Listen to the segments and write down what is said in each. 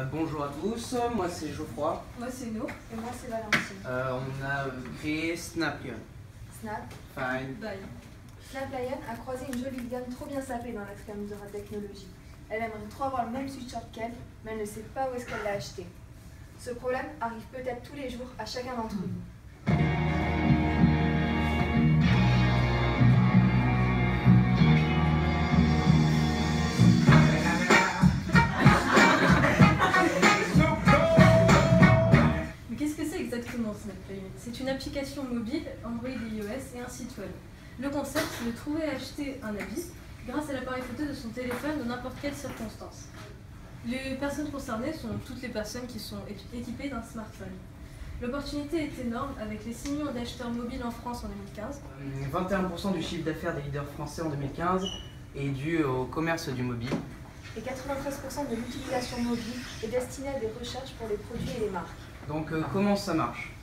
Bonjour à tous, moi c'est Geoffroy. Moi c'est Nour. Et moi c'est Valentine. On a créé Snaplion. Snap. Fine. Bye. Snaplion a croisé une jolie gamme trop bien sapée dans l'extrême de la technologie. Elle aimerait trop avoir le même sweatshirt qu'elle, mais elle ne sait pas où est-ce qu'elle l'a acheté. Ce problème arrive peut-être tous les jours à chacun d'entre nous. Exactement, Snaplion. C'est une application mobile, Android et iOS et un site web. Le concept, c'est de trouver et acheter un habit grâce à l'appareil photo de son téléphone dans n'importe quelle circonstance. Les personnes concernées sont toutes les personnes qui sont équipées d'un smartphone. L'opportunité est énorme avec les 6 millions d'acheteurs mobiles en France en 2015. 21% du chiffre d'affaires des leaders français en 2015 est dû au commerce du mobile. Et 93% de l'utilisation mobile est destinée à des recherches pour les produits et les marques. Donc comment ça marche?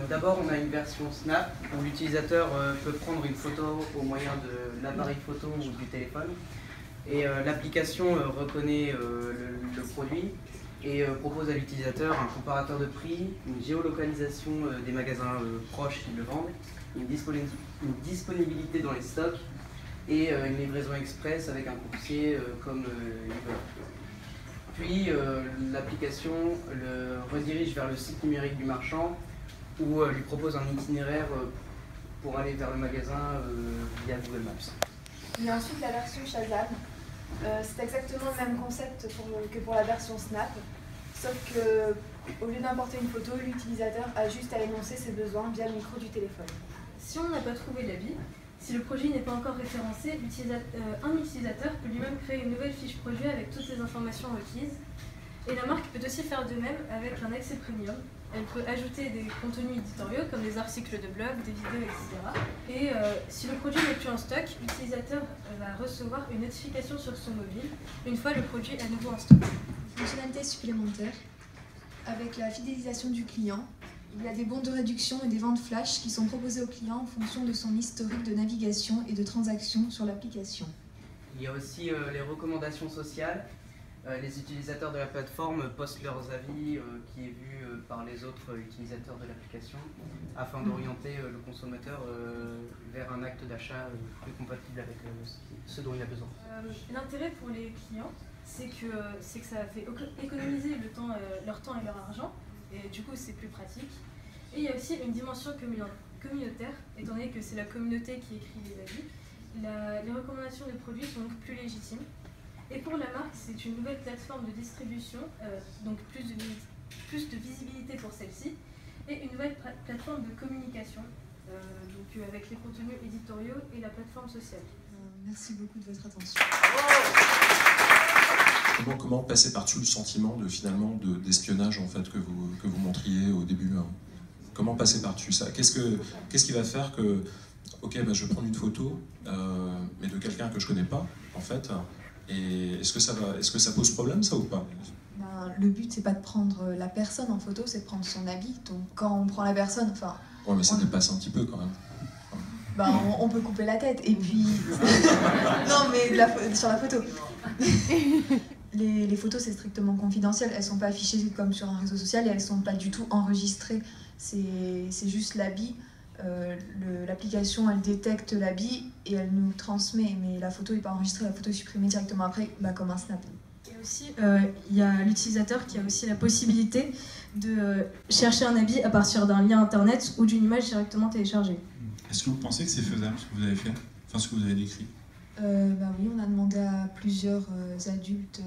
D'abord on a une version Snap où l'utilisateur peut prendre une photo au moyen de l'appareil photo ou du téléphone et l'application reconnaît le produit et propose à l'utilisateur un comparateur de prix, une géolocalisation des magasins proches qui le vendent, une disponibilité dans les stocks et une livraison express avec un coursier comme Uber. Puis l'application le redirige vers le site numérique du marchand où lui propose un itinéraire pour aller vers le magasin via Google Maps. Il y a ensuite la version Shazam. C'est exactement le même concept que pour la version Snap, sauf qu'au lieu d'importer une photo, l'utilisateur a juste à énoncer ses besoins via le micro du téléphone. Si on n'a pas trouvé l'habit, si le produit n'est pas encore référencé, un utilisateur peut lui-même créer une nouvelle fiche produit avec toutes les informations requises. Et la marque peut aussi faire de même avec un accès premium. Elle peut ajouter des contenus éditoriaux comme des articles de blog, des vidéos, etc. Et si le produit n'est plus en stock, l'utilisateur va recevoir une notification sur son mobile une fois le produit à nouveau en stock. Fonctionnalité supplémentaire, avec la fidélisation du client, il y a des bons de réduction et des ventes flash qui sont proposés au client en fonction de son historique de navigation et de transactions sur l'application. Il y a aussi les recommandations sociales. Les utilisateurs de la plateforme postent leurs avis qui est vu par les autres utilisateurs de l'application afin d'orienter le consommateur vers un acte d'achat plus compatible avec ce dont il a besoin. L'intérêt pour les clients, c'est que ça fait économiser leur temps et leur argent, et du coup c'est plus pratique. Et il y a aussi une dimension communautaire, étant donné que c'est la communauté qui écrit les avis. Les recommandations de produits sont donc plus légitimes. Et pour la marque, c'est une nouvelle plateforme de distribution, donc plus de visibilité pour celle-ci, et une nouvelle plateforme de communication, avec les contenus éditoriaux et la plateforme sociale. Merci beaucoup de votre attention. Comment passer par-dessus le sentiment d'espionnage en fait, que vous montriez au début, hein? Comment passer par-dessus ça? Qu'est-ce qui va faire que, ok, je vais prendre une photo, mais de quelqu'un que je connais pas, en fait, et est-ce que ça pose problème, ça, ou pas? Le but, c'est pas de prendre la personne en photo, c'est de prendre son habit. Donc quand on prend la personne, Ouais, mais ça dépasse un petit peu quand même. On peut couper la tête, et puis... non, mais sur la photo. Les photos, c'est strictement confidentiel, elles sont pas affichées comme sur un réseau social et elles sont pas du tout enregistrées. C'est juste l'habit. L'application, elle détecte l'habit et elle nous transmet, mais la photo n'est pas enregistrée, la photo est supprimée directement après, comme un snap. Et aussi, il y a l'utilisateur qui a aussi la possibilité de chercher un habit à partir d'un lien internet ou d'une image directement téléchargée. Est-ce que vous pensez que c'est faisable, ce que vous avez fait, enfin ce que vous avez décrit? Oui, on a demandé à plusieurs adultes,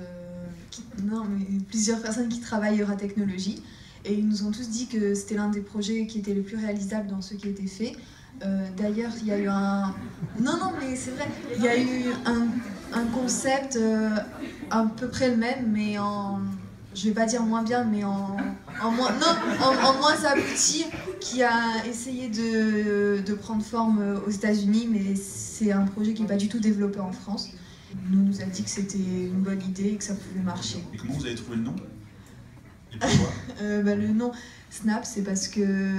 plusieurs personnes qui travaillent à technologie, et ils nous ont tous dit que c'était l'un des projets qui était le plus réalisable dans ce qui a été fait. D'ailleurs, il y a eu un... Non, mais c'est vrai, il y a eu un concept à peu près le même, mais en... Je vais pas dire moins bien, mais en moins abouti, qui a essayé de prendre forme aux États-Unis, mais c'est un projet qui n'est pas du tout développé en France. Il nous a dit que c'était une bonne idée et que ça pouvait marcher. Et comment vous avez trouvé le nom? Et pourquoi? Le nom Snap, c'est parce que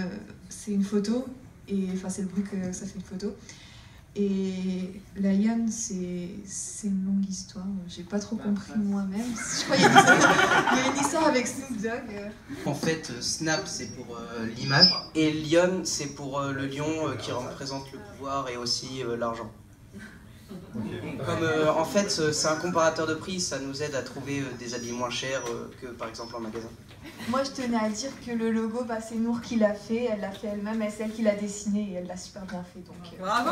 c'est une photo, et c'est le bruit que ça fait une photo. Et Lion, c'est une longue histoire, j'ai pas trop compris moi-même. Je crois qu'il y a une histoire avec Snoop Dogg. En fait, Snap, c'est pour l'image, et Lion, c'est pour le lion qui représente le pouvoir et aussi l'argent. Comme en fait, c'est un comparateur de prix, ça nous aide à trouver des habits moins chers que par exemple en magasin. Moi, je tenais à dire que le logo, bah, c'est Nour qui l'a fait elle-même, et c'est elle qui l'a dessiné et elle l'a super bien fait. Donc, Bravo!